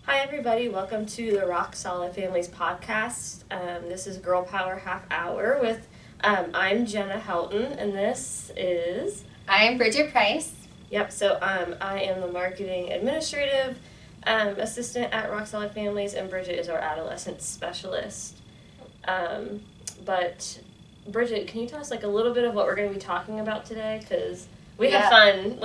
Hi everybody, welcome to the Rock Solid Families podcast. This is Girl Power Half Hour with, I'm Jenna Halton, and this is... I'm Bridget Price. Yep, so I am the marketing administrative assistant at Rock Solid Families, and Bridget is our adolescent specialist. But Bridget, can you tell us a little bit of what we're going to be talking about today? Because we have fun,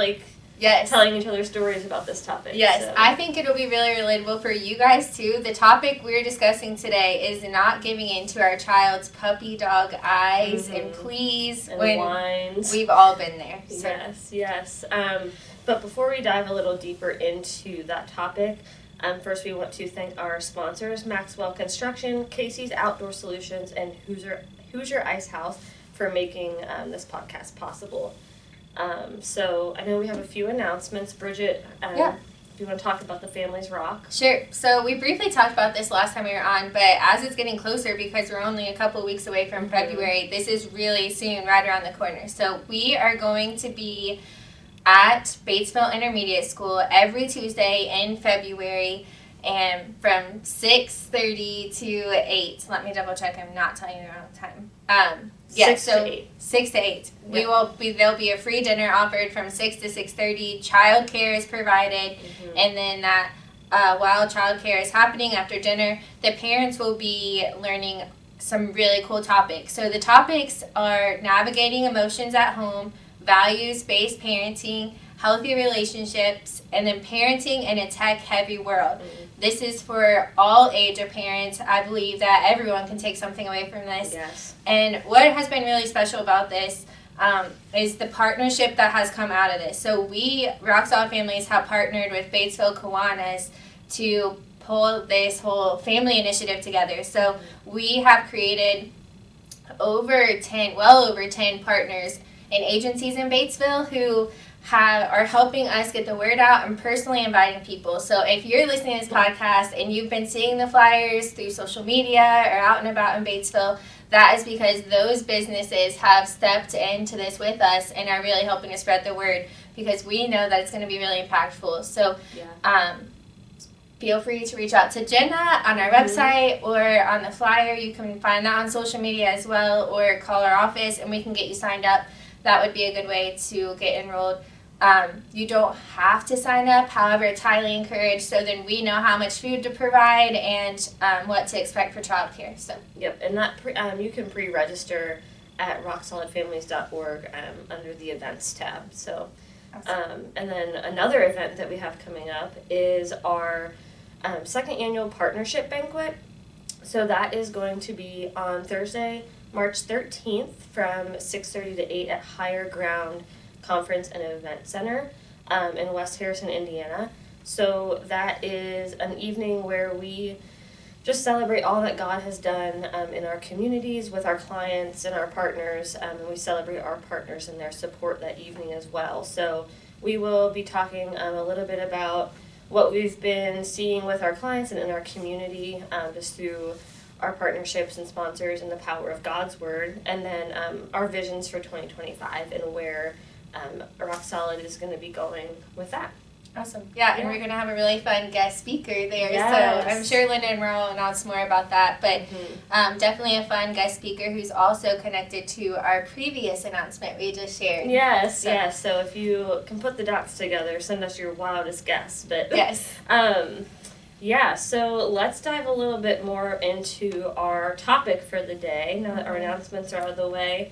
Yes. telling each other stories about this topic. Yes, so. I think it'll be really relatable for you guys too. The topic we're discussing today is not giving in to our child's puppy dog eyes and pleas and when whines. We've all been there. So. Yes. But before we dive a little deeper into that topic, first we want to thank our sponsors, Maxwell Construction, Casey's Outdoor Solutions, and Hoosier Ice House for making this podcast possible. So I know we have a few announcements. Bridget, if you want to talk about the Families Rock. Sure. So we briefly talked about this last time we were on, but as it's getting closer, because we're only a couple weeks away from February, this is really soon, right around the corner. So we are going to be at Batesville Intermediate School every Tuesday in February, and from 6:30 to 8. Let me double check. I'm not telling you the wrong time. 6 to 8. 6 to 8. Yep. There'll be a free dinner offered from 6 to 6:30. Childcare is provided, and then that while childcare is happening after dinner, the parents will be learning some really cool topics. So the topics are navigating emotions at home, values-based parenting, healthy relationships, and then parenting in a tech-heavy world. This is for all age of parents. I believe that everyone can take something away from this. Yes. And what has been really special about this is the partnership that has come out of this. So we, Rock Solid Families, have partnered with Batesville Kiwanis to pull this whole family initiative together. So we have created well over 10 partners and agencies in Batesville who are helping us get the word out and personally inviting people. So if you're listening to this podcast and you've been seeing the flyers through social media or out and about in Batesville, that is because those businesses have stepped into this with us and are really helping to spread the word, because we know that it's going to be really impactful. So feel free to reach out to Jenna on our website or on the flyer. You can find that on social media as well, or call our office and we can get you signed up. That would be a good way to get enrolled. You don't have to sign up, however, it's highly encouraged, so then we know how much food to provide and what to expect for childcare. So. Yep, and that you can pre-register at rocksolidfamilies.org under the events tab. So, and then another event that we have coming up is our second annual partnership banquet. So that is going to be on Thursday, March 13th from 6:30 to 8 at Higher Ground Conference and Event Center in West Harrison, Indiana. So that is an evening where we just celebrate all that God has done in our communities with our clients and our partners, and we celebrate our partners and their support that evening as well. So we will be talking a little bit about what we've been seeing with our clients and in our community, just through our partnerships and sponsors and the power of God's Word, and then our visions for 2025 and where Rock Solid is going to be going with that. Awesome. Yeah, and we're going to have a really fun guest speaker there. Yes. So I'm sure Linda and Merle will announce more about that. But definitely a fun guest speaker who's also connected to our previous announcement we just shared. Yes. So if you can put the dots together, send us your wildest guess. But yes. So let's dive a little bit more into our topic for the day, now that our announcements are out of the way.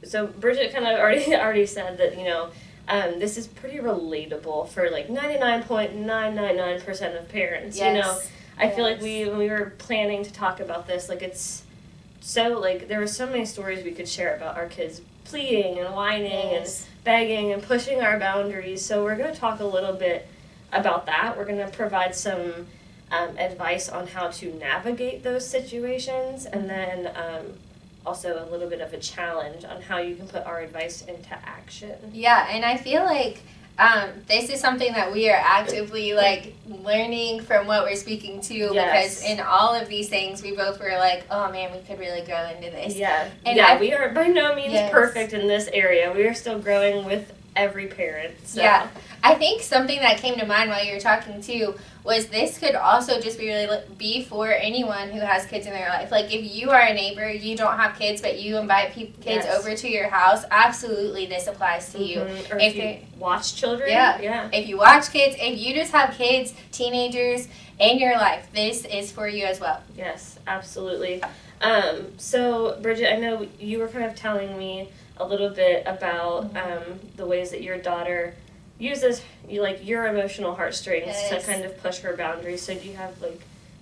So Bridget kind of already said that, this is pretty relatable for 99.999% of parents. Yes. I feel like when we were planning to talk about this, it's so there were so many stories we could share about our kids pleading and whining and begging and pushing our boundaries. So we're going to talk a little bit about that. We're going to provide some advice on how to navigate those situations, and then also a little bit of a challenge on how you can put our advice into action. Yeah, and I feel like this is something that we are actively learning from what we're speaking to, because in all of these things we both were like, oh man, we could really grow into this. Yeah, and we are by no means perfect in this area. We are still growing with every parent. So. Yeah. I think something that came to mind while you were talking too was this could also just be for anyone who has kids in their life. Like if you are a neighbor, you don't have kids, but you invite kids over to your house, absolutely this applies to you. Or if you watch children. Yeah. If you watch kids, if you just have kids, teenagers in your life, this is for you as well. Yes, absolutely. So Bridget, I know you were kind of telling me a little bit about the ways that your daughter uses your emotional heartstrings to kind of push her boundaries. So do you have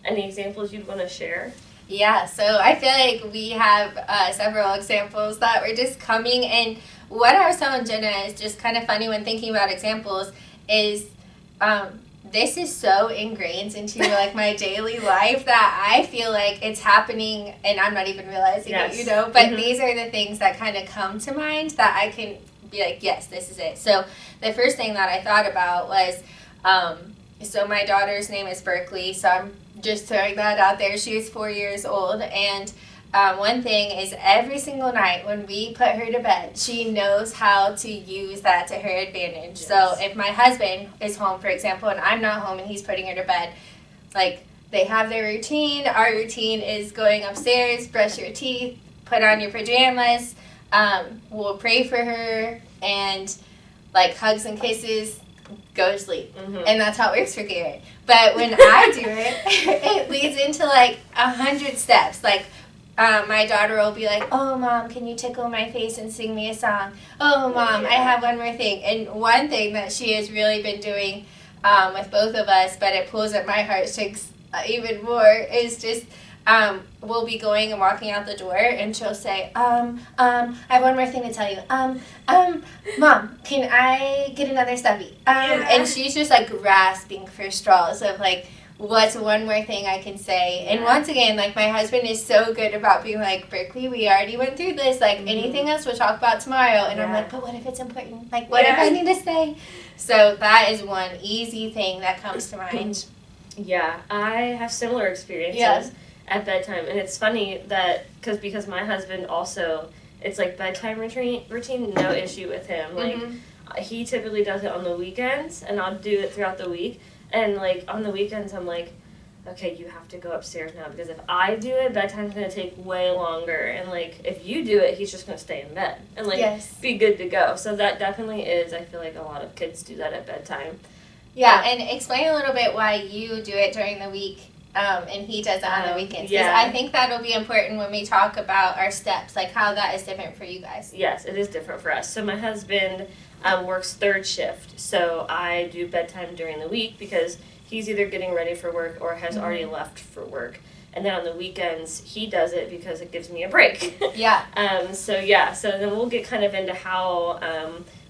any examples you'd want to share? Yeah, so I feel like we have several examples that were just coming, and what I was telling Jenna is just kind of funny when thinking about examples is this is so ingrained into my daily life that I feel like it's happening and I'm not even realizing it, but these are the things that kind of come to mind that I can be like, yes, this is it. So the first thing that I thought about was, so my daughter's name is Berkeley, so I'm just throwing that out there. She is 4 years old, and one thing is every single night when we put her to bed, she knows how to use that to her advantage. Yes. So if my husband is home, for example, and I'm not home and he's putting her to bed, they have their routine. Our routine is going upstairs, brush your teeth, put on your pajamas, we'll pray for her, and hugs and kisses, go to sleep. And that's how it works for Garrett. But when I do it, it leads into 100 steps. My daughter will be like, oh, Mom, can you tickle my face and sing me a song? Oh, Mom, I have one more thing. And one thing that she has really been doing with both of us, but it pulls at my heartstrings even more, is just we'll be going and walking out the door, and she'll say, I have one more thing to tell you. Mom, can I get another stubby? And she's just grasping for straws of what's one more thing I can say? Yeah. And once again, my husband is so good about being Berkeley, we already went through this. Anything else we'll talk about tomorrow. And I'm but what if it's important? What if I need to stay? So that is one easy thing that comes to mind. Yeah, I have similar experiences at bedtime. And it's funny that, because my husband also, it's bedtime routine, no issue with him. He typically does it on the weekends, and I'll do it throughout the week. And, on the weekends, I'm okay, you have to go upstairs now, because if I do it, bedtime's going to take way longer. And, if you do it, he's just going to stay in bed and, be good to go. So that definitely is, I feel like a lot of kids do that at bedtime. Yeah, and explain a little bit why you do it during the week and he does it on the weekends. Because I think that'll be important when we talk about our steps, how that is different for you guys. Yes, it is different for us. So my husband works third shift, so I do bedtime during the week because he's either getting ready for work or has already left for work. And then on the weekends, he does it because it gives me a break. Yeah. So then we'll get kind of into how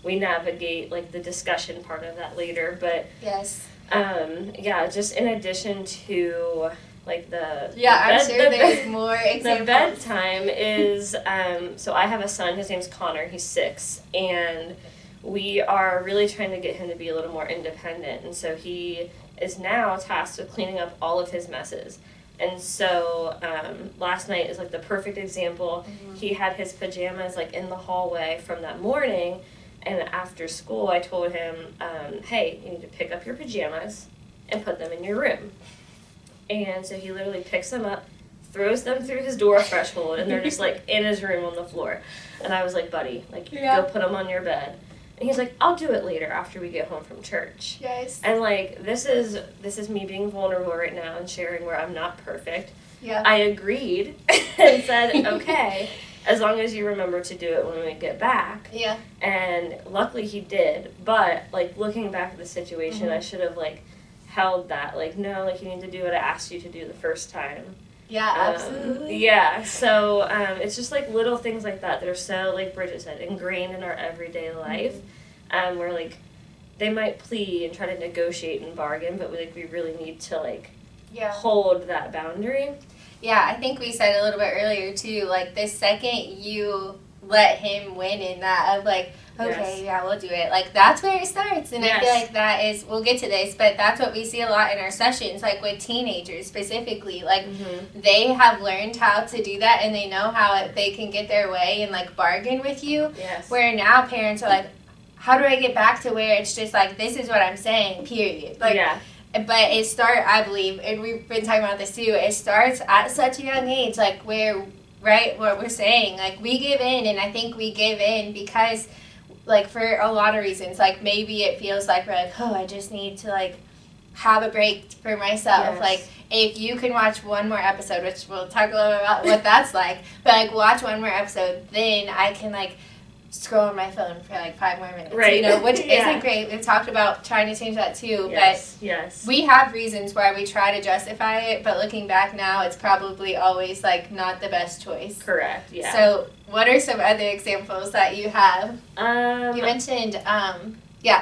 we navigate the discussion part of that later. But yes. Just in addition to I'm sure there's more examples. The bedtime is so I have a son. His name's Connor. He's 6, and we are really trying to get him to be a little more independent. And so he is now tasked with cleaning up all of his messes. And so last night is the perfect example. He had his pajamas in the hallway from that morning. And after school, I told him, hey, you need to pick up your pajamas and put them in your room. And so he literally picks them up, throws them through his door threshold, and they're just in his room on the floor. And I was like, buddy, go put them on your bed. And he's like, I'll do it later after we get home from church. Yes. And this is me being vulnerable right now and sharing where I'm not perfect. Yeah. I agreed and said, okay, as long as you remember to do it when we get back. Yeah. And luckily he did. But looking back at the situation, I should have held that. No, you need to do what I asked you to do the first time. Yeah, absolutely. Yeah, so it's just little things like that are so, like Bridget said, ingrained in our everyday life. Where they might plead and try to negotiate and bargain, but we really need to hold that boundary. Yeah, I think we said a little bit earlier too, the second you let him win in that of okay, yeah, we'll do it. That's where it starts. And I feel like that is, we'll get to this, but that's what we see a lot in our sessions, with teenagers specifically. They have learned how to do that, and they know how they can get their way and, bargain with you. Yes. Where now parents are how do I get back to where it's just like, this is what I'm saying, period. Like, yeah. But I believe, and we've been talking about this too, it starts at such a young age, like where, right, what we're saying, like we give in, and I think we give in because, like, for a lot of reasons, like maybe it feels like we're like, oh, I just need to like have a break for myself. Yes. Like, if you can watch one more episode, which we'll talk a little bit about what that's like, but like watch one more episode, then I can like scroll on my phone for like 5 more minutes, right. you know, which yeah. isn't great. We've talked about trying to change that too, yes. but yes. we have reasons why we try to justify it, but looking back now, it's probably always like not the best choice. Correct, yeah. So what are some other examples that you have? You mentioned,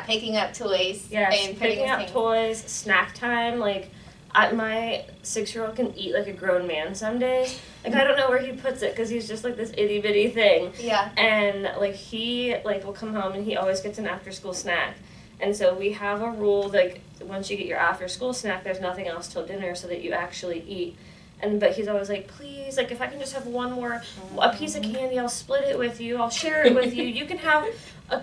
picking up toys. Yes, and picking up toys, snack time, like, my 6-year-old can eat like a grown man some days. Like, I don't know where he puts it because he's just like this itty bitty thing. Yeah. And like he like will come home and he always gets an after school snack. And so we have a rule, like, once you get your after school snack, there's nothing else till dinner so that you actually eat. But he's always like, please, like, if I can just have a piece of candy, I'll split it with you, I'll share it with you, you can have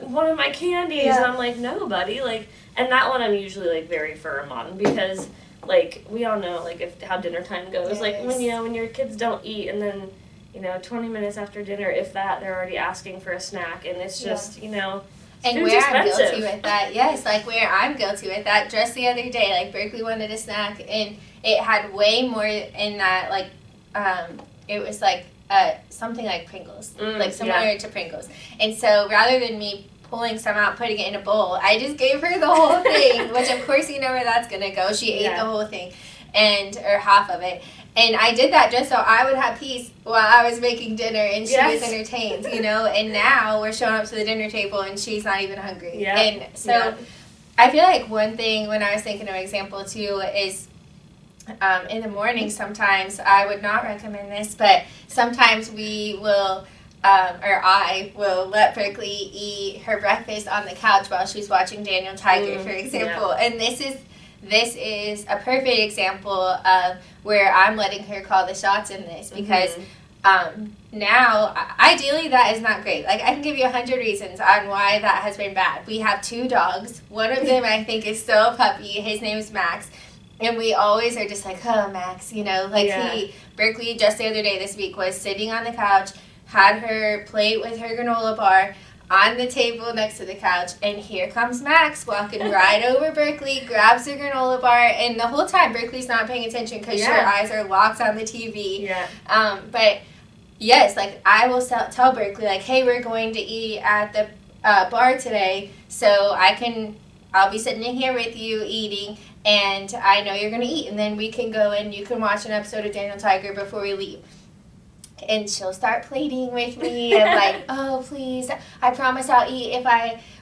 one of my candies. Yeah. And I'm like, no, buddy, like, and that one I'm usually like very firm on because, like, we all know, like, how dinner time goes. Yes. Like, when your kids don't eat and then, 20 minutes after dinner, if that, they're already asking for a snack, and it's just, and food's where expensive. I'm guilty with that, yes, like where I'm guilty with that, just the other day, like Berkeley wanted a snack, and it had way more in that, like, it was like something like Pringles, like similar to Pringles. And so rather than me pulling some out, putting it in a bowl, I just gave her the whole thing, which of course you know where that's going to go. She ate the whole thing, or half of it. And I did that just so I would have peace while I was making dinner and she was entertained, and now we're showing up to the dinner table and she's not even hungry. Yeah. And so I feel like one thing when I was thinking of an example too is in the morning sometimes, I would not recommend this, but sometimes we will, or I will let Berkeley eat her breakfast on the couch while she's watching Daniel Tiger, for example. Yeah. And this is a perfect example of where I'm letting her call the shots in this because now, ideally, that is not great. Like, I can give you 100 reasons on why that has been bad. We have 2 dogs. One of them, I think, is still a puppy. His name is Max. And we always are just like, oh, Max, Berkeley just the other day this week was sitting on the couch, had her plate with her granola bar on the table next to the couch, and here comes Max walking right over Berkeley, grabs the granola bar, and the whole time Berkeley's not paying attention because her eyes are locked on the TV. Yeah. But yes, like, I will tell Berkeley, like, hey, we're going to eat at the bar today, so I'll be sitting in here with you eating, and I know you're going to eat, and then we can go and you can watch an episode of Daniel Tiger before we leave. And she'll start pleading with me and like, oh, please, I promise I'll eat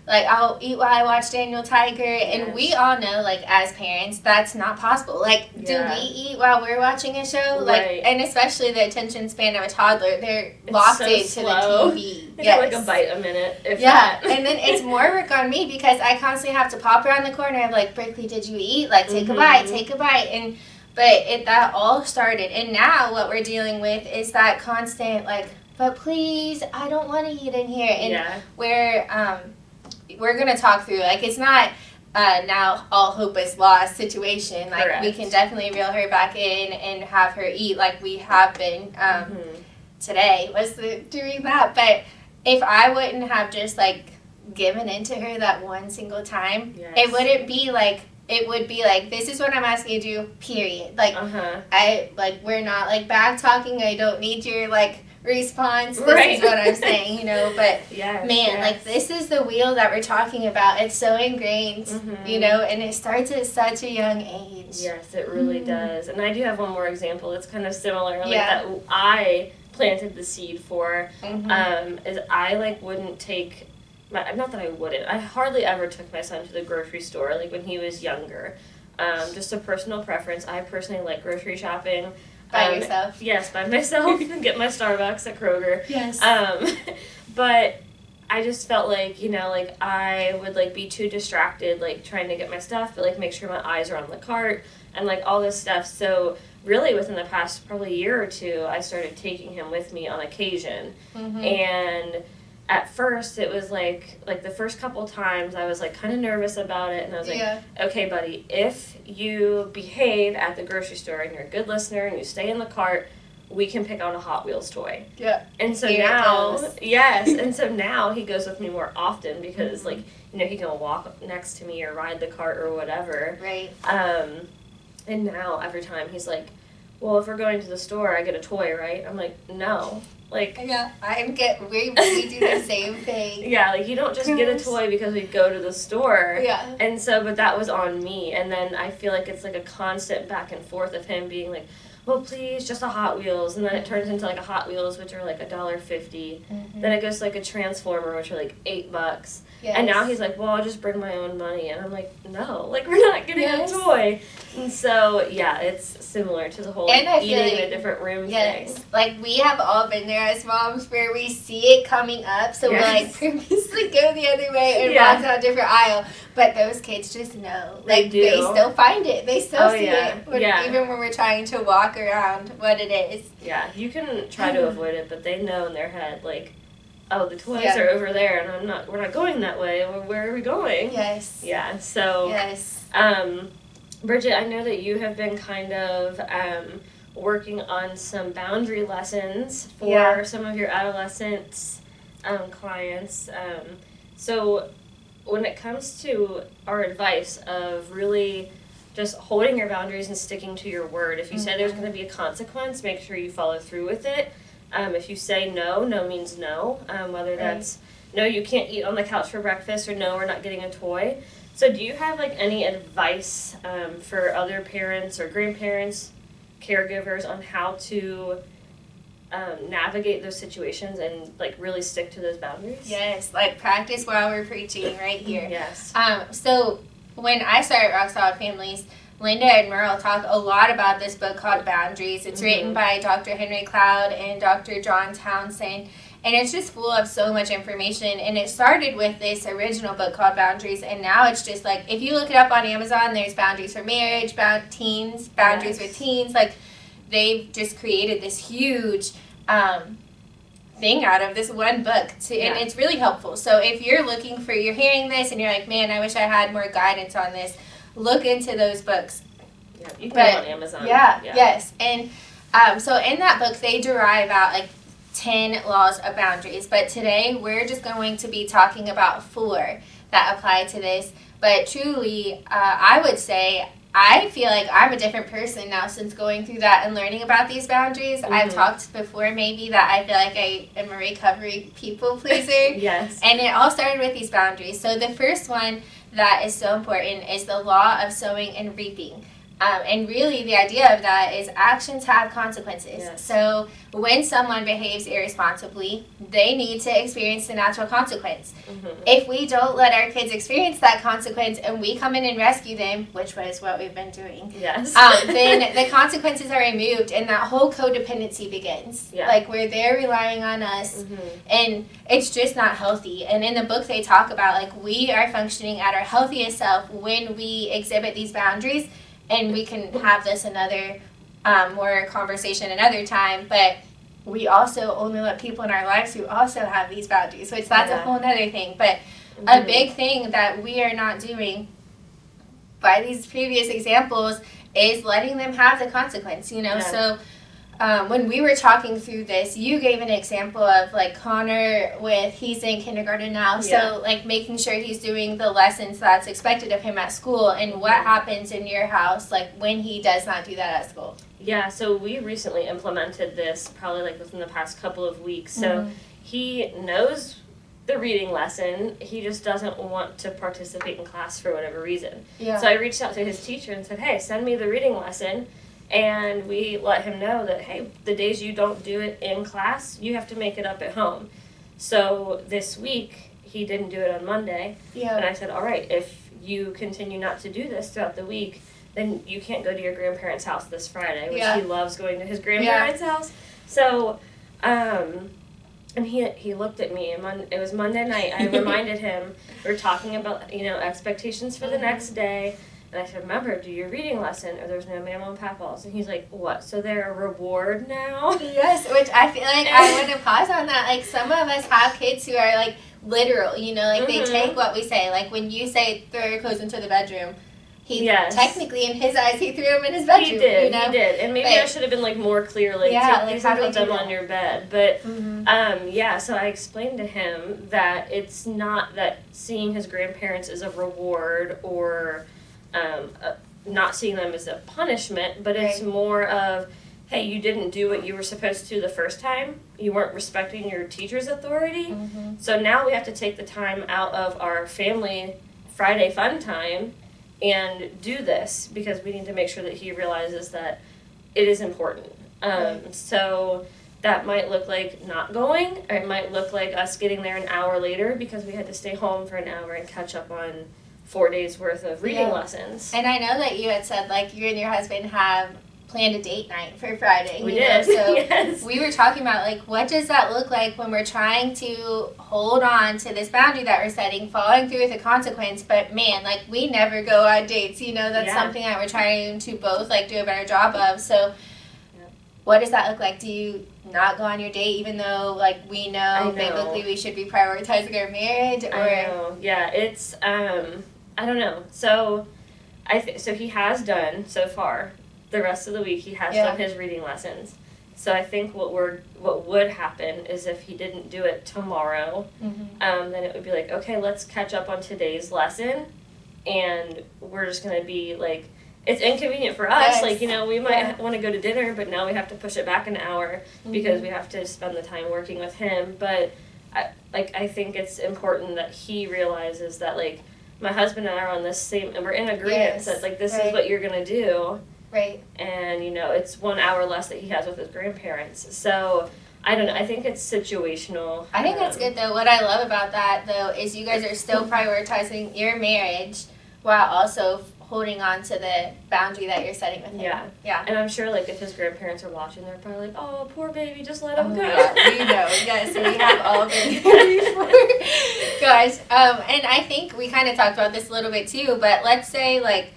I'll eat while I watch Daniel Tiger. And we all know, like, as parents, that's not possible. Like, do we eat while we're watching a show? Like, and especially the attention span of a toddler, they're locked into the TV. They get like a bite a minute, if that. And then it's more work on me because I constantly have to pop around the corner and be like, Berkeley, did you eat? Like, take a bite. But that all started, and now what we're dealing with is that constant, like, but please, I don't want to eat in here. And we're going to talk through, like, it's not now all hope is lost situation. Like, Correct. We can definitely reel her back in and have her eat like we have been today was doing that. But if I wouldn't have just, like, given in to her that one single time, it wouldn't be like, it would be like, this is what I'm asking you to do, period. Like, we're not, like, back talking. I don't need your, like, response. This is what I'm saying, but like, this is the wheel that we're talking about. It's so ingrained, and it starts at such a young age. Yes, it really does. And I do have one more example that's kind of similar, like, that I planted the seed for, is I, like, wouldn't take... not that I wouldn't. I hardly ever took my son to the grocery store, like, when he was younger. Just a personal preference. I personally like grocery shopping. By yourself? Yes, by myself. Get my Starbucks at Kroger. Yes. But I just felt like, like, I would, like, be too distracted, like, trying to get my stuff, but, like, make sure my eyes are on the cart and, like, all this stuff. So really within the past probably year or two, I started taking him with me on occasion. And at first it was like the first couple times I was like kind of nervous about it, and I was like, okay, buddy, if you behave at the grocery store and you're a good listener and you stay in the cart, we can pick out a Hot Wheels toy. Yeah. And so now, and so now he goes with me more often because like, you know, he can walk next to me or ride the cart or whatever. Right. And now every time he's like, well, if we're going to the store, I get a toy, right? I'm like, no. Like, yeah, we do the same thing. Yeah, like you don't just get a toy because we go to the store. Yeah. And so, but that was on me. And then I feel like it's like a constant back and forth of him being like, well, please, just a Hot Wheels. And then it turns into like a Hot Wheels, which are like $1.50. Then it goes to like a Transformer, which are like $8. Yes. And now he's like, well, I'll just bring my own money. And I'm like, no, like we're not getting a toy. And so, yeah, it's similar to the whole eating in a different room thing. Like we have all been there as moms where we see it coming up. So we like purposely go the other way and walk down a different aisle. But those kids just know. Like they still find it. They still see it. Even when we're trying to walk around what it is. Yeah, you can try to avoid it, but they know in their head, like, oh, the toys are over there, and we're not going that way. Where are we going? Yes. Yeah, so. Yes. Bridget, I know that you have been kind of working on some boundary lessons for some of your adolescent clients. So when it comes to our advice of really just holding your boundaries and sticking to your word, if you say there's going to be a consequence, make sure you follow through with it. If you say no, no means no, whether that's no, you can't eat on the couch for breakfast, or no, we're not getting a toy. So do you have like any advice for other parents or grandparents, caregivers on how to navigate those situations and like really stick to those boundaries? Yes, like practice while we're preaching right here. Yes. So when I started Rock Solid Families, Linda and Merle talk a lot about this book called Boundaries. It's written by Dr. Henry Cloud and Dr. John Townsend, and it's just full of so much information. And it started with this original book called Boundaries, and now it's just like, if you look it up on Amazon, there's Boundaries for Marriage, Boundaries with Teens. Like, they've just created this huge thing out of this one book, and it's really helpful. So if you're hearing this and you're like, man, I wish I had more guidance on this, look into those books. Yeah, you can get on Amazon. Yes. And so in that book, they derive out like 10 laws of boundaries. But today, we're just going to be talking about 4 that apply to this. But truly, I would say, I feel like I'm a different person now since going through that and learning about these boundaries. I've talked before maybe that I feel like I am a recovery people pleaser. Yes. And it all started with these boundaries. So the first one that is so important is the law of sowing and reaping. And really the idea of that is actions have consequences. Yes. So when someone behaves irresponsibly, they need to experience the natural consequence. If we don't let our kids experience that consequence and we come in and rescue them, which was what we've been doing, then the consequences are removed and that whole codependency begins. Like where they're relying on us and it's just not healthy. And in the book they talk about like we are functioning at our healthiest self when we exhibit these boundaries. And we can have this another more conversation another time, but we also only let people in our lives who also have these boundaries, which that's a whole other thing. But a big thing that we are not doing by these previous examples is letting them have the consequence, you know. So when we were talking through this, you gave an example of like Connor he's in kindergarten now, so like making sure he's doing the lessons that's expected of him at school, and what happens in your house like when he does not do that at school. Yeah, so we recently implemented this probably like within the past couple of weeks. So he knows the reading lesson, he just doesn't want to participate in class for whatever reason. So I reached out to his teacher and said, hey, send me the reading lesson. And we let him know that, hey, the days you don't do it in class, you have to make it up at home. So this week, he didn't do it on Monday. And I said, all right, if you continue not to do this throughout the week, then you can't go to your grandparents' house this Friday, which he loves going to his grandparents' house. So, and he looked at me, and it was Monday night. I reminded him, we were talking about, expectations for the next day. And I said, remember, do your reading lesson or there's no mammal and papaws. And he's like, what? So they're a reward now? Yes, which I feel like I want to pause on that. Like, some of us have kids who are, like, literal, you know, like, they take what we say. Like, when you say, throw your clothes into the bedroom, he technically, in his eyes, he threw them in his bedroom. He did, you know? he did. And maybe I should have been, like, more clear, like, take these and put them on your bed. But, so I explained to him that it's not that seeing his grandparents is a reward or not seeing them as a punishment, but it's more of, hey, you didn't do what you were supposed to the first time. You weren't respecting your teacher's authority. So now we have to take the time out of our family Friday fun time and do this because we need to make sure that he realizes that it is important. So that might look like not going, or it might look like us getting there an hour later because we had to stay home for an hour and catch up on 4 days worth of reading lessons. And I know that you had said, like, you and your husband have planned a date night for Friday. We did. So we were talking about, like, what does that look like when we're trying to hold on to this boundary that we're setting, following through with the consequence, but man, like, we never go on dates, you know, that's something that we're trying to both, like, do a better job of. So what does that look like? Do you not go on your date even though, like, we know biblically we should be prioritizing our marriage? Or I know. Yeah, it's I don't know. So so he has done so far. The rest of the week he has done his reading lessons. So I think what would happen is if he didn't do it tomorrow, then it would be like, okay, let's catch up on today's lesson, and we're just gonna be like, it's inconvenient for us. Like, you know, we might want to go to dinner, but now we have to push it back an hour because we have to spend the time working with him. But I think it's important that he realizes that, like, my husband and I are on this same, and we're in agreement that, like, this is what you're gonna do. Right. And, you know, it's 1 hour less that he has with his grandparents. So, I don't know. I think it's situational. I think that's good, though. What I love about that, though, is you guys are still prioritizing your marriage while also holding on to the boundary that you're setting with him. Yeah. And I'm sure, like, if his grandparents are watching, they're probably like, oh, poor baby, just let him go. Yeah, we know. Yes, we have all been there before. Gosh. And I think we kind of talked about this a little bit, too, but let's say, like,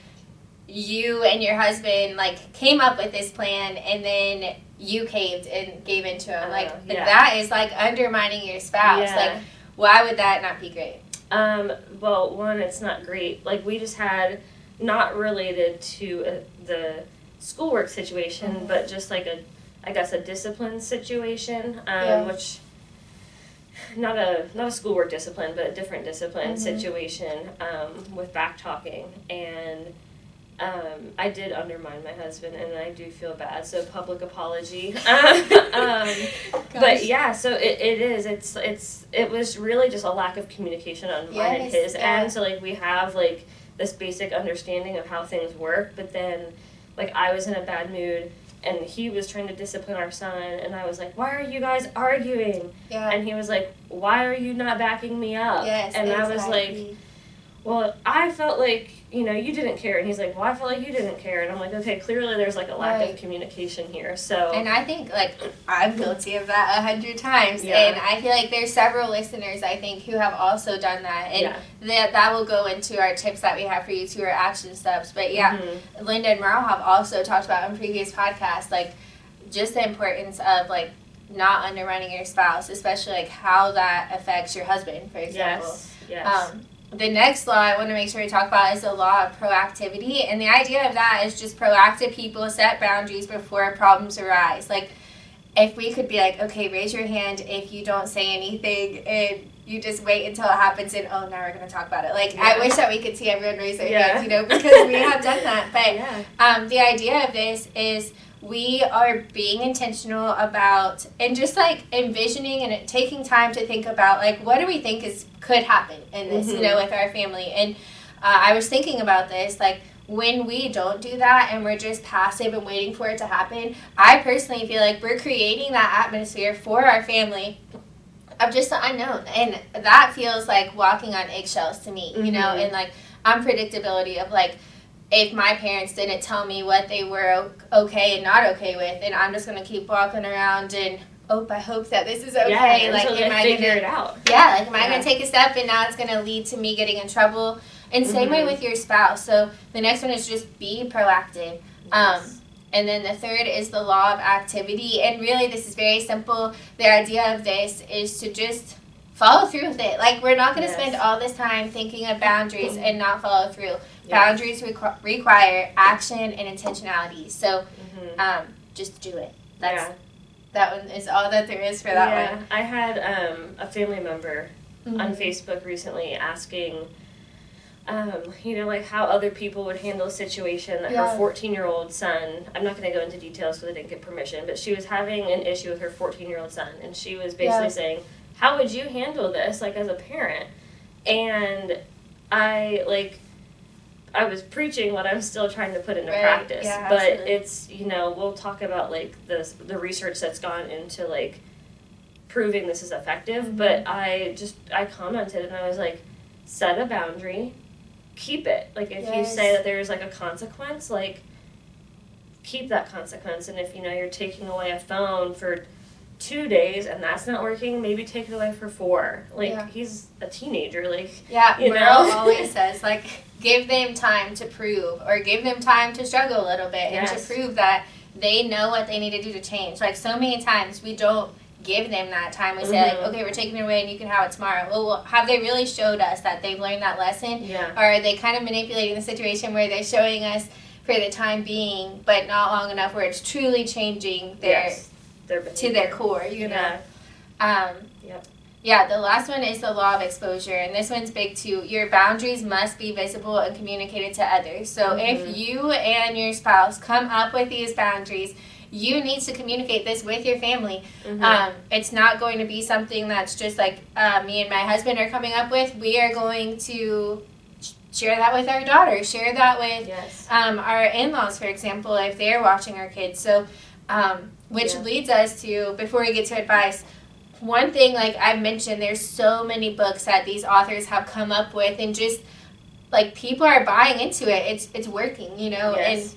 you and your husband, like, came up with this plan and then you caved and gave into him. Like, that is, like, undermining your spouse. Like, why would that not be great? Well, one, it's not great. Like, we just had, not related to the schoolwork situation, but just like a discipline situation, which not a schoolwork discipline, but a different discipline situation, with back talking. And I did undermine my husband, and I do feel bad. So public apology. But yeah, so it was really just a lack of communication on mine and his end. So, like, we have, like, this basic understanding of how things work, but then, like, I was in a bad mood and he was trying to discipline our son, and I was like, why are you guys arguing? And he was like, why are you not backing me up? And I was like, well, I felt like, you know, you didn't care. And he's like, well, I felt like you didn't care. And I'm like, okay, clearly there's, like, a lack of communication here. So. And I think, like, I'm guilty of that 100 times. And I feel like there's several listeners, I think, who have also done that. And that will go into our tips that we have for you, to our action steps. But, Linda and Merle have also talked about in previous podcasts, like, just the importance of, like, not undermining your spouse, especially, like, how that affects your husband, for example. Yes. The next law I want to make sure we talk about is the law of proactivity. And the idea of that is just proactive people set boundaries before problems arise. Like, if we could be like, okay, raise your hand if you don't say anything, and you just wait until it happens, and now we're going to talk about it. Like, I wish that we could see everyone raise their hands, you know, because we have done that. But the idea of this is we are being intentional about, and just, like, envisioning and taking time to think about, like, what do we think could happen in this, you know, with our family. And I was thinking about this, like, when we don't do that and we're just passive and waiting for it to happen, I personally feel like we're creating that atmosphere for our family of just the unknown. And that feels like walking on eggshells to me, you know, and, like, unpredictability of, like, if my parents didn't tell me what they were okay and not okay with, and I'm just going to keep walking around and, I hope that this is okay. Like, am I figure it out? Am I going to take a step and now it's going to lead to me getting in trouble? And same way with your spouse. So the next one is just be proactive. Yes. And then the third is the law of activity. And really, this is very simple. The idea of this is to just follow through with it. Like, we're not going to spend all this time thinking of boundaries and not follow through. Boundaries require action and intentionality. So just do it. That one is all that there is for that one. I had a family member on Facebook recently asking, like how other people would handle a situation that her 14-year-old son, I'm not going to go into details because I didn't get permission, but she was having an issue with her 14-year-old son, and she was basically saying, how would you handle this, like, as a parent? And I was preaching what I'm still trying to put into practice, but it's, we'll talk about, like, the research that's gone into, like, proving this is effective, but I commented, and I was like, set a boundary, keep it. Like, if you say that there's, like, a consequence, like, keep that consequence. And if, you're taking away a phone for 2 days and that's not working, maybe take it away for 4. Like, he's a teenager, like, Merle always says, like, give them time to prove, or give them time to struggle a little bit and to prove that they know what they need to do to change. Like, so many times we don't give them that time. We say, like, okay, we're taking it away and you can have it tomorrow. Well, have they really showed us that they've learned that lesson? Or are they kind of manipulating the situation where they're showing us for the time being, but not long enough where it's truly changing their to their core, the last one is the law of exposure, and this one's big too. Your boundaries must be visible and communicated to others. So if you and your spouse come up with these boundaries, you need to communicate this with your family. It's not going to be something that's just like me and my husband are coming up with. We are going to share that with our daughter, share that with our in-laws, for example, if they're watching our kids. So which leads us to, before we get to advice, one thing, like I mentioned, there's so many books that these authors have come up with, and just like people are buying into it. It's working, and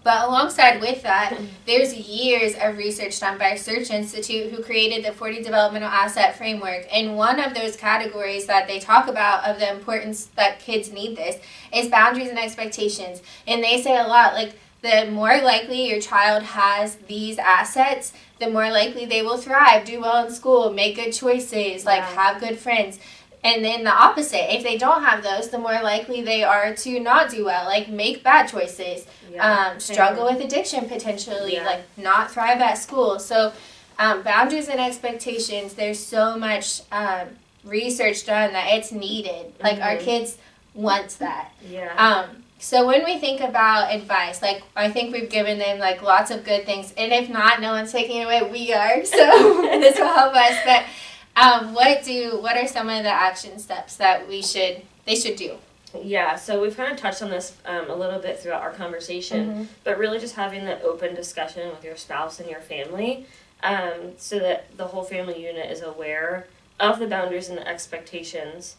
but alongside with that, there's years of research done by Search Institute, who created the 40 Developmental Asset Framework. And one of those categories that they talk about of the importance that kids need this is boundaries and expectations. And they say a lot, like, the more likely your child has these assets, the more likely they will thrive, do well in school, make good choices, like have good friends. And then the opposite, if they don't have those, the more likely they are to not do well, like make bad choices, struggle with addiction potentially, like not thrive at school. So boundaries and expectations, there's so much research done that it's needed. Like our kids want that. So when we think about advice, like, I think we've given them, like, lots of good things. And if not, no one's taking it away. We are. So this will help us. But what are some of the action steps that they should do? Yeah, so we've kind of touched on this a little bit throughout our conversation, but really just having that open discussion with your spouse and your family, so that the whole family unit is aware of the boundaries and the expectations,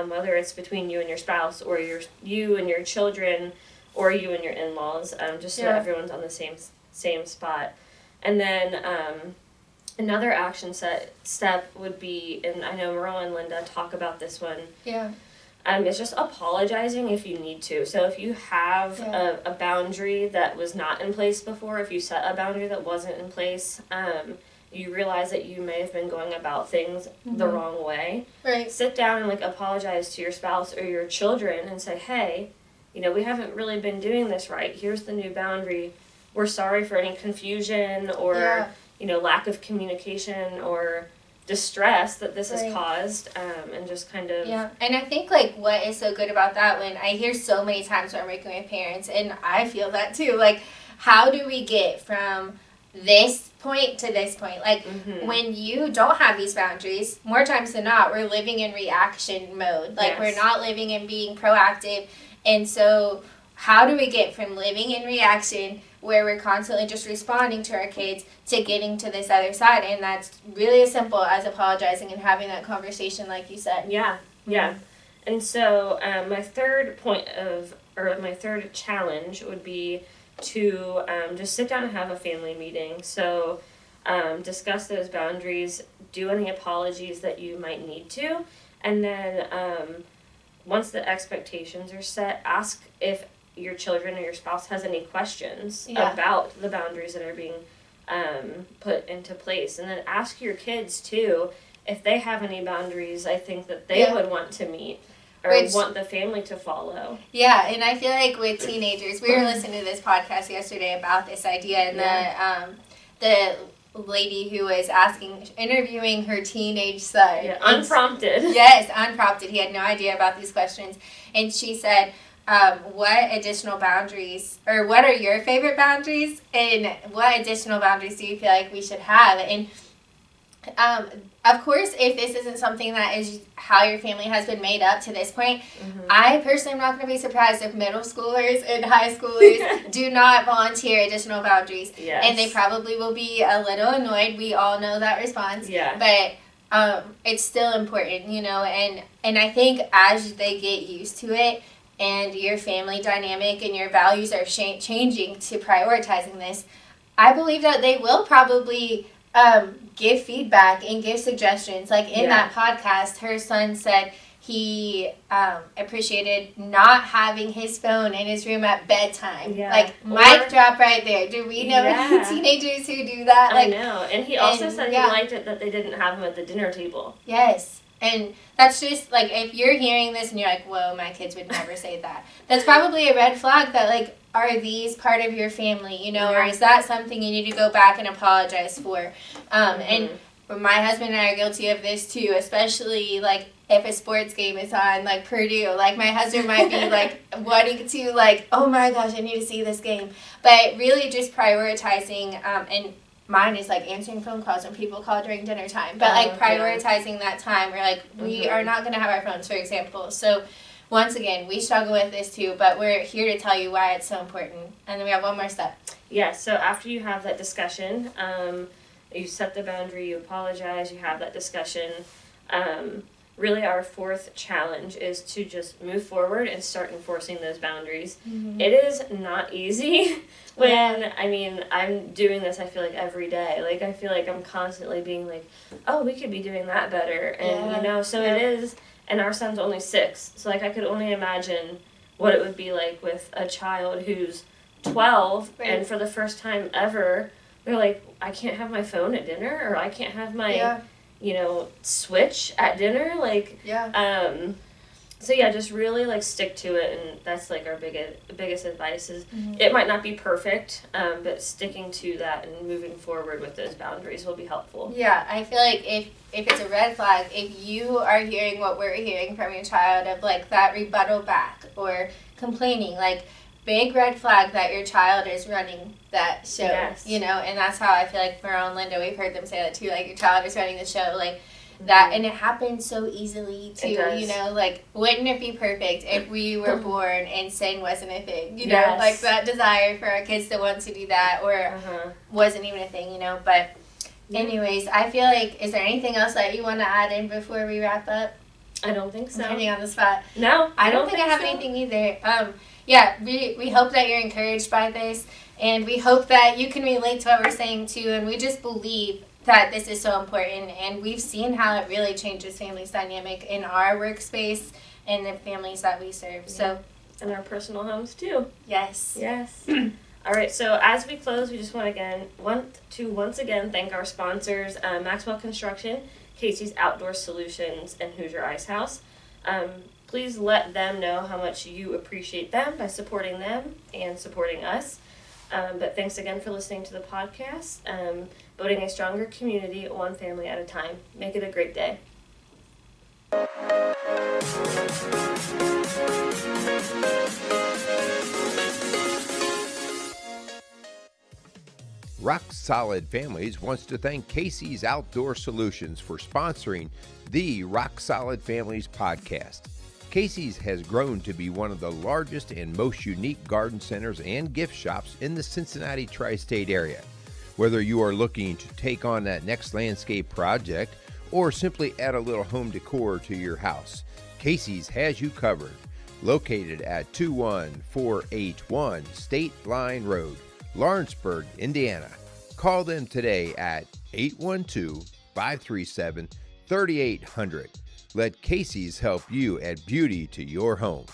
whether it's between you and your spouse, or you and your children, or you and your in-laws, just so that everyone's on the same spot. And then another action step would be, and I know Merle and Linda talk about this one, it's just apologizing if you need to. So if you have a boundary that was not in place before, if you set a boundary that wasn't in place, you realize that you may have been going about things the wrong way. Sit down and, like, apologize to your spouse or your children and say, hey, we haven't really been doing this right. Here's the new boundary. We're sorry for any confusion or, lack of communication or distress that this has caused, and just kind of... And I think, like, what is so good about that, when I hear so many times when I'm working with parents, and I feel that too, like, how do we get from this point to this point? Like, when you don't have these boundaries, more times than not, we're living in reaction mode. Like, we're not living in being proactive. And so how do we get from living in reaction, where we're constantly just responding to our kids, to getting to this other side? And that's really as simple as apologizing and having that conversation, like you said. And so my third challenge would be to just sit down and have a family meeting. So discuss those boundaries, do any apologies that you might need to, and then once the expectations are set, ask if your children or your spouse has any questions about the boundaries that are being put into place. And then ask your kids, too, if they have any boundaries I think that they would want to meet or want the family to follow. Yeah, and I feel like with teenagers, we were listening to this podcast yesterday about this idea, and the lady who was interviewing her teenage son. Yeah, unprompted. Yes, unprompted. He had no idea about these questions. And she said, what additional boundaries, or what are your favorite boundaries, and what additional boundaries do you feel like we should have? And of course, if this isn't something that is how your family has been made up to this point, I personally am not going to be surprised if middle schoolers and high schoolers do not volunteer additional boundaries. Yes. And they probably will be a little annoyed. We all know that response. Yeah. But it's still important, you know, and I think as they get used to it and your family dynamic and your values are changing to prioritizing this, I believe that they will probably give feedback and give suggestions. Like in that podcast, her son said he appreciated not having his phone in his room at bedtime. Yeah. Like, mic drop right there. Do we know any teenagers who do that? Like, I know. And he also said he liked it that they didn't have him at the dinner table. Yes. And that's just, like, if you're hearing this and you're like, whoa, my kids would never say that. That's probably a red flag that, like, are these part of your family, you know, or is that something you need to go back and apologize for? And my husband and I are guilty of this, too, especially, like, if a sports game is on, like, Purdue. Like, my husband might be, like, wanting to, like, oh, my gosh, I need to see this game. But really just prioritizing, and mine is, like, answering phone calls when people call during dinner time. But, like, prioritizing that time. We're like, we are not going to have our phones, for example. So, once again, we struggle with this too, but we're here to tell you why it's so important. And then we have one more step. Yeah, so after you have that discussion, you set the boundary, you apologize, you have that discussion. Really, our fourth challenge is to just move forward and start enforcing those boundaries. It is not easy when, I mean, I'm doing this, I feel like, every day. Like, I feel like I'm constantly being like, oh, we could be doing that better. And, you know, so it is. And our son's only 6, so, like, I could only imagine what it would be like with a child who's 12, and for the first time ever, they're like, I can't have my phone at dinner, or I can't have my, you know, Switch at dinner, like, so, yeah, just really, like, stick to it, and that's, like, our biggest advice is it might not be perfect, but sticking to that and moving forward with those boundaries will be helpful. Yeah, I feel like if it's a red flag, if you are hearing what we're hearing from your child of, like, that rebuttal back or complaining, like, big red flag that your child is running that show, you know, and that's how I feel like Merle and Linda, we've heard them say that, too, like, your child is running the show, like, that, and it happens so easily, too, you know, like, wouldn't it be perfect if we were born and sin wasn't a thing, you know, like, that desire for our kids to want to do that, or wasn't even a thing, you know, but anyways, I feel like, is there anything else that you want to add in before we wrap up? I don't think so. I'm putting on the spot. No, I don't think I have anything either. Yeah, we hope that you're encouraged by this, and we hope that you can relate to what we're saying, too, and we just believe that this is so important, and we've seen how it really changes families' dynamic in our workspace and the families that we serve. So, and our personal homes too. Yes. All right. So as we close, we just want to once again thank our sponsors: Maxwell Construction, Casey's Outdoor Solutions, and Hoosier Ice House. Please let them know how much you appreciate them by supporting them and supporting us. But thanks again for listening to the podcast. Building a stronger community, one family at a time. Make it a great day. Rock Solid Families wants to thank Casey's Outdoor Solutions for sponsoring the Rock Solid Families podcast. Casey's has grown to be one of the largest and most unique garden centers and gift shops in the Cincinnati tri-state area. Whether you are looking to take on that next landscape project or simply add a little home decor to your house, Casey's has you covered. Located at 21481 State Line Road, Lawrenceburg, Indiana. Call them today at 812-537-3800. Let Casey's help you add beauty to your home.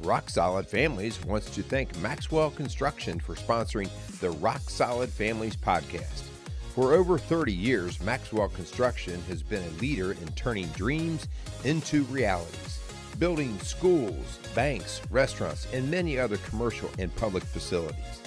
Rock Solid Families wants to thank Maxwell Construction for sponsoring the Rock Solid Families podcast. For over 30 years, Maxwell Construction has been a leader in turning dreams into realities, building schools, banks, restaurants, and many other commercial and public facilities.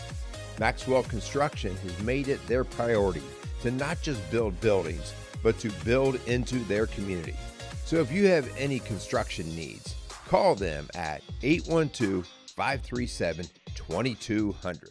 Maxwell Construction has made it their priority to not just build buildings, but to build into their community. So if you have any construction needs, call them at 812-537-2200.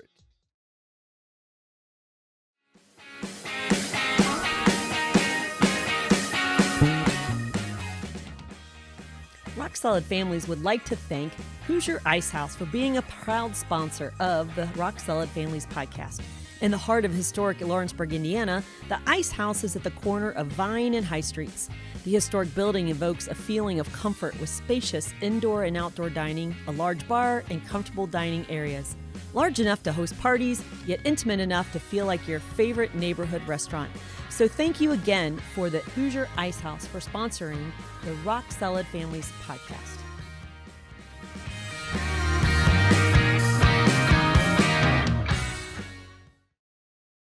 Rock Solid Families would like to thank Hoosier Ice House for being a proud sponsor of the Rock Solid Families podcast. In the heart of historic Lawrenceburg, Indiana, the Ice House is at the corner of Vine and High Streets. The historic building evokes a feeling of comfort with spacious indoor and outdoor dining, a large bar, and comfortable dining areas. Large enough to host parties, yet intimate enough to feel like your favorite neighborhood restaurant. So thank you again for the Hoosier Ice House for sponsoring the Rock Solid Families podcast.